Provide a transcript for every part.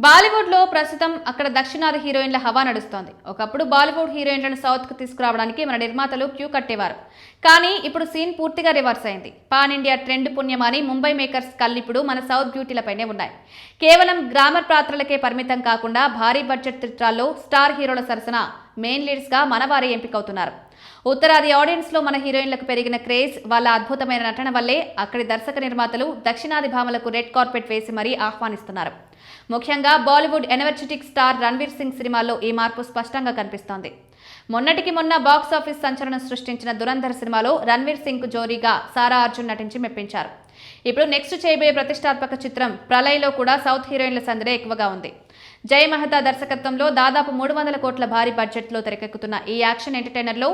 బాలీవుడ్ లో ప్రస్తుతం అక్కడ దక్షిణాది హీరోయిన్ల హవా నడుస్తోంది. ఒకప్పుడు బాలీవుడ్ హీరోయిన్లను సౌత్ కు తీసుకురావడానికి మన నిర్మాతలు క్యూ కట్టేవారు. కానీ ఇప్పుడు సీన్ పూర్తిగా రివర్స్ అయింది. పాన్ ఇండియా ట్రెండ్ పుణ్యమాని ముంబై మేకర్స్ కళ్ళిప్పుడు మన సౌత్ బ్యూటీలపైనే ఉన్నాయి. కేవలం గ్రామర్ పాత్రలకే పరిమితం కాకుండా భారీ బడ్జెట్ చిత్రాల్లో స్టార్ హీరోల సరసన మెయిన్ లీడ్స్ గా మనవారే ఎంపికవుతున్నారు. ఉత్తరాది ఆడియన్స్ లో మన హీరోయిన్లకు పెరిగిన క్రేజ్ వాళ్ళ అద్భుతమైన నటన వల్లే అక్కడి దర్శక నిర్మాతలు దక్షిణాది భామలకు రెడ్ కార్పెట్ వేసి మరీ ఆహ్వానిస్తున్నారు. ముఖ్యంగా బాలీవుడ్ ఎనర్జెటిక్ స్టార్ రణ్వీర్ సింగ్ సినిమాల్లో ఈ మార్పు స్పష్టంగా కనిపిస్తోంది. మొన్నటికి మొన్న బాక్సాఫీస్ సంచలనం సృష్టించిన దురంధర్ సినిమాలో రణ్వీర్ సింగ్ కు జోరీగా సారా అర్జున్ నటించి మెప్పించారు. ఇప్పుడు నెక్స్ట్ చేయబోయే ప్రతిష్టాత్మక చిత్రం ప్రళయ్లో కూడా సౌత్ హీరోయిన్ల సందడే ఎక్కువగా ఉంది. జై మెహతా దర్శకత్వంలో దాదాపు 300 కోట్ల భారీ బడ్జెట్లో తెరకెక్కుతున్న ఈ యాక్షన్ ఎంటర్టైనర్లో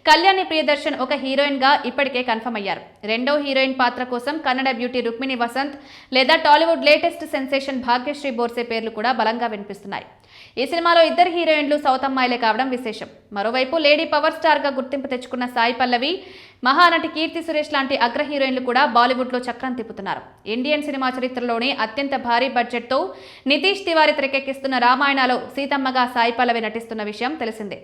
కళ్యాణి ప్రియదర్శన్ ఒక హీరోయిన్ గా ఇప్పటికే కన్ఫర్మ్ అయ్యారు. రెండో హీరోయిన్ పాత్ర కోసం కన్నడ బ్యూటీ రుక్మిణి వసంత్ లేదా టాలీవుడ్ లేటెస్ట్ సెన్సేషన్ భాగ్యశ్రీ బోర్సే పేర్లు కూడా బలంగా వినిపిస్తున్నాయి. ఈ సినిమాలో ఇద్దరు హీరోయిన్లు సౌత్ అమ్మాయిలే కావడం విశేషం. మరోవైపు లేడీ పవర్ స్టార్ గా గుర్తింపు తెచ్చుకున్న సాయి పల్లవి, మహానటి కీర్తి సురేష్ లాంటి అగ్ర హీరోయిన్లు కూడా బాలీవుడ్ లో చక్రం తిప్పుతున్నారు. ఇండియన్ సినిమా చరిత్రలోనే అత్యంత భారీ బడ్జెట్ తో నితీష్ తివారీ తెరకెక్కిస్తున్న రామాయణలో సీతమ్మగా సాయి పల్లవి నటిస్తున్న విషయం తెలిసిందే.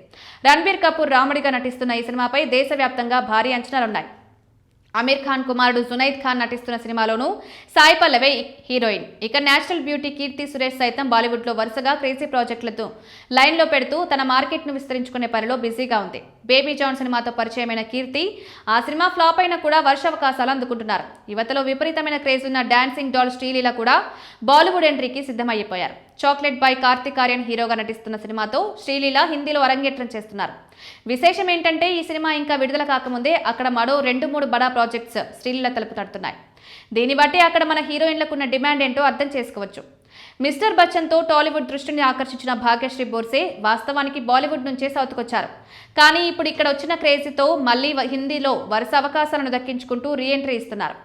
రణ్బీర్ కపూర్ రాముడిగా నటిస్తున్న ఈ సినిమాపై దేశవ్యాప్తంగా భారీ అంచనాలున్నాయి. అమీర్ ఖాన్ కుమారుడు జునైద్ ఖాన్ నటిస్తున్న సినిమాలోనూ సాయి పల్లవే హీరోయిన్. ఇక నేచురల్ బ్యూటీ కీర్తి సురేష్ సైతం బాలీవుడ్ లో వరుసగా క్రేజీ ప్రాజెక్టులతో లైన్ లో పెడుతూ తన మార్కెట్ ను విస్తరించుకునే పనిలో బిజీగా ఉంది. బేబీ జాన్ సినిమాతో పరిచయమైన కీర్తి ఆ సినిమా ఫ్లాప్ అయినా కూడా వర్ష అవకాశాలు అందుకుంటున్నారు. యువతలో విపరీతమైన క్రేజ్ ఉన్న డాన్సింగ్ డాల్ శ్రీలీల కూడా బాలీవుడ్ ఎంట్రీకి సిద్ధమైపోయారు. చాక్లెట్ బాయ్ కార్తిక్ ఆర్యన్ హీరోగా నటిస్తున్న సినిమాతో శ్రీలీల హిందీలో అరంగేట్రం చేస్తున్నారు. విశేషం ఏంటంటే ఈ సినిమా ఇంకా విడుదల కాకముందే అక్కడ మరో 2-3 బడా ప్రాజెక్ట్స్ శ్రీలీల తలుపు తడుతున్నాయి. దీన్ని బట్టి అక్కడ మన హీరోయిన్లకున్న డిమాండ్ ఏంటో అర్థం చేసుకోవచ్చు. మిస్టర్ బచ్చన్ తో టాలీవుడ్ దృష్టిని ఆకర్షించిన భాగ్యశ్రీ బోర్సే వాస్తవానికి బాలీవుడ్ నుంచే సౌత్కు వచ్చారు. కానీ ఇప్పుడు ఇక్కడ వచ్చిన క్రేజీతో మళ్లీ హిందీలో వరుస అవకాశాలను దక్కించుకుంటూ రీఎంట్రీ ఇస్తున్నారు.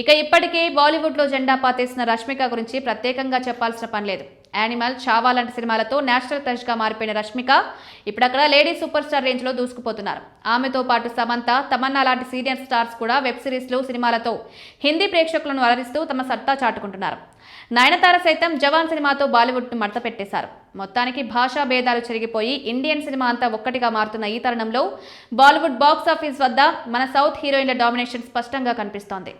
ఇక ఇప్పటికే బాలీవుడ్ లో జెండా పాతేసిన రష్మిక గురించి ప్రత్యేకంగా చెప్పాల్సిన పని లేదు. యానిమల్, చావా లాంటి సినిమాలతో నేషనల్ క్రష్ గా మారిపోయిన రష్మిక ఇప్పుడక్కడ లేడీ సూపర్ స్టార్ రేంజ్ లో దూసుకుపోతున్నారు. ఆమెతో పాటు సమంత, తమన్నా లాంటి సీనియర్ స్టార్స్ కూడా వెబ్ సిరీస్లు, సినిమాలతో హిందీ ప్రేక్షకులను అలరిస్తూ తమ సత్తా చాటుకుంటున్నారు. నయనతార సైతం జవాన్ సినిమాతో బాలీవుడ్ ను మడత పెట్టేశారు. మొత్తానికి భాషా భేదాలు చెరిగిపోయి ఇండియన్ సినిమా అంతా ఒక్కటిగా మారుతున్న ఈ తరుణంలో బాలీవుడ్ బాక్సాఫీస్ వద్ద మన సౌత్ హీరోయిన్ల డామినేషన్ స్పష్టంగా కనిపిస్తోంది.